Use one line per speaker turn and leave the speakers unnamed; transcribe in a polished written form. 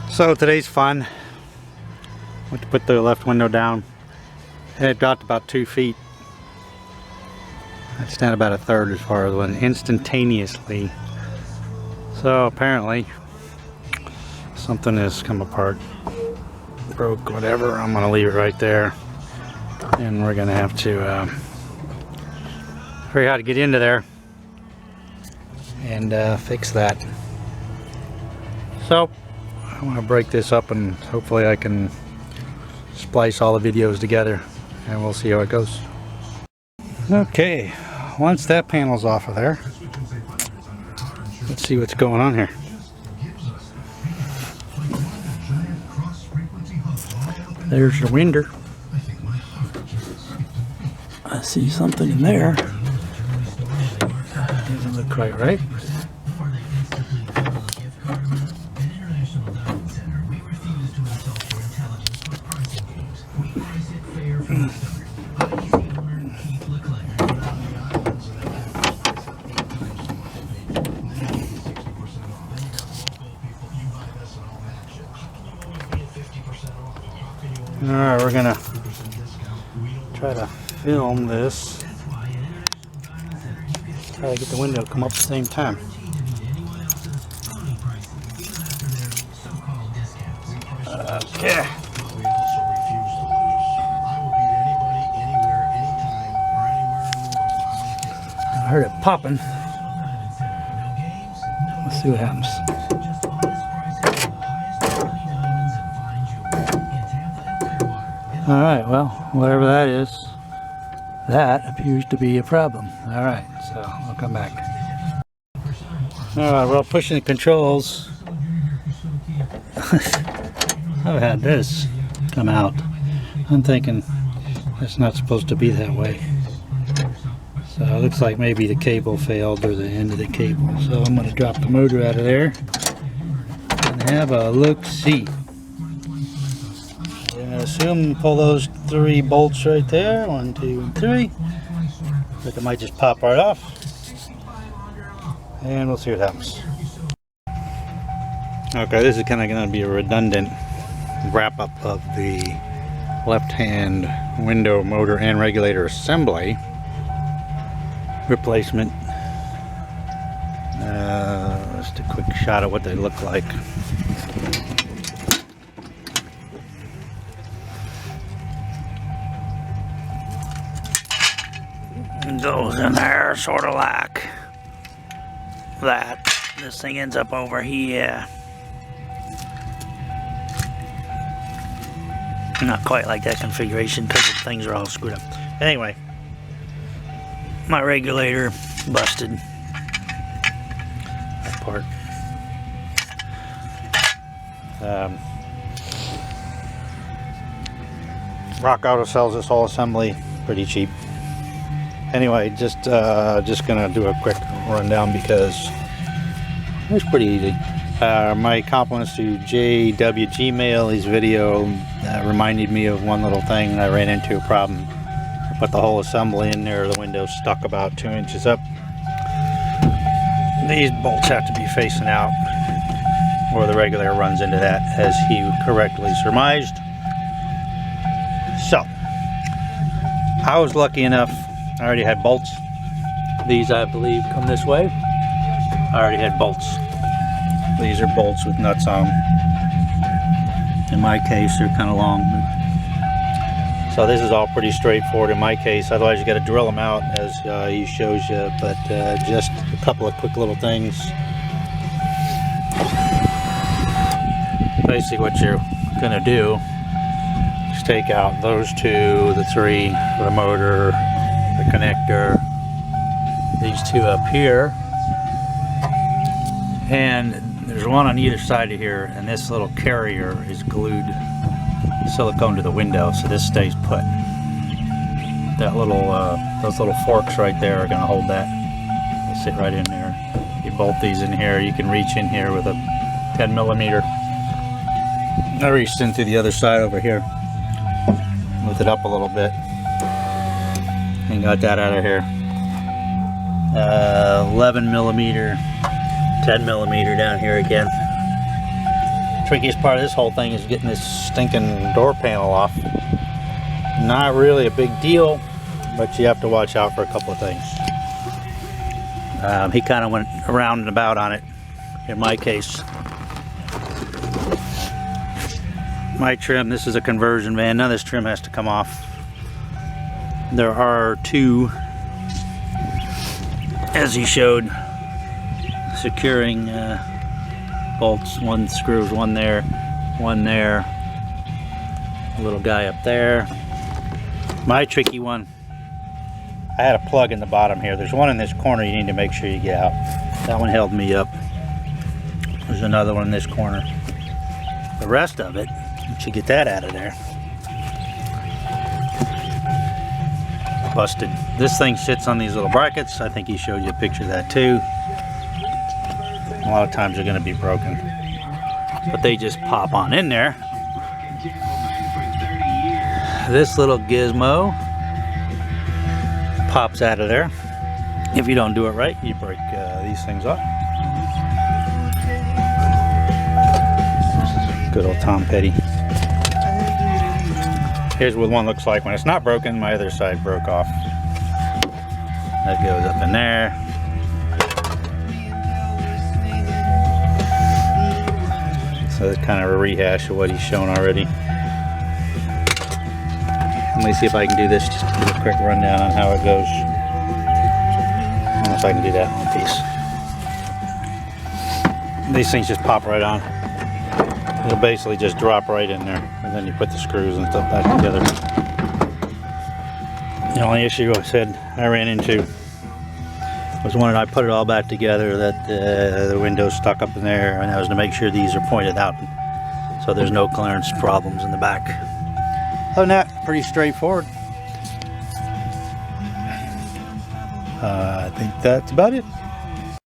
So today's fun. Went to put the left window down. It dropped about 2 feet. It's down about 1/3 as far as when instantaneously. So apparently something has come apart, broke, whatever. I'm gonna leave it right there, and we're gonna have to figure out how to get into there and fix that. So I want to break this up and hopefully I can splice all the videos together, and we'll see how it goes. Okay, once that panel's off of there, let's see what's going on here. There's the winder. I see something in there. Doesn't look quite right. Alright, we're gonna try to film this. Try to get the window to come up at the same time. Okay. I heard it popping. Let's see what happens. Alright, well, whatever that is, that appears to be a problem. Alright, so I'll come back. Alright, well, pushing the controls. I've had this come out. I'm thinking it's not supposed to be that way. So it looks like maybe the cable failed, or the end of the cable. So I'm going to drop the motor out of there and have a look-see. I assume pull those 3 bolts right there, 1, 2, and 3. But it might just pop right off, and we'll see what happens. Okay, this is kind of going to be a redundant wrap up of the left-hand window motor and regulator assembly replacement. Just a quick shot of what they look like. Goes in there sort of like that. This thing ends up over here. Not quite like that configuration because the things are all screwed up. Anyway, my regulator busted. That part. Rock Auto sells this whole assembly pretty cheap. Anyway, just gonna do a quick rundown because it's pretty easy. My compliments to JW Gmail. His video reminded me of one little thing. I ran into a problem. I put the whole assembly in there. The window's stuck about 2 inches up. These bolts have to be facing out, or the regulator runs into that, as he correctly surmised. So, I was lucky enough. I already had bolts. These, I believe, come this way. I already had bolts. These are bolts with nuts on them. In my case, they're kind of long. So this is all pretty straightforward in my case. Otherwise, you got to drill them out, as he shows you. But just a couple of quick little things. Basically, what you're going to do is take out those 2, the 3 for the motor, the connector, these 2 up here, and there's one on either side of here, and this little carrier is glued silicone to the window, so this stays put. That little those little forks right there are going to hold that. They'll sit right in there. You bolt these in here. You can reach in here with a 10mm. I reached in through the other side over here, lift it up a little bit, and got that out of here. 11mm, 10mm down here again. Trickiest part of this whole thing is getting this stinking door panel off. Not really a big deal, but you have to watch out for a couple of things. He kind of went around and about on it. In my case, my trim, this is a conversion van. None of this trim has to come off. There are two, as he showed, securing bolts. One screws, one there, a little guy up there. My tricky one, I had a plug in the bottom here. There's one in this corner you need to make sure you get out. That one held me up. There's another one in this corner. The rest of it, once you get that out of there, busted. This thing sits on these little brackets. I think he showed you a picture of that too. A lot of times they're going to be broken, but they just pop on in there. This little gizmo pops out of there. If you don't do it right, you break these things off. Good old Tom Petty. Here's what one looks like when it's not broken. My other side broke off. That goes up in there. So it's kind of a rehash of what he's shown already. Let me see if I can do this, just to give a quick rundown on how it goes. I don't know if I can do that in one piece. These things just pop right on. It'll basically just drop right in there, and then you put the screws and stuff back together. The only issue I ran into was when I put it all back together that the window's stuck up in there, and that was to make sure these are pointed out so there's no clearance problems in the back. Other than that, pretty straightforward. I think that's about it.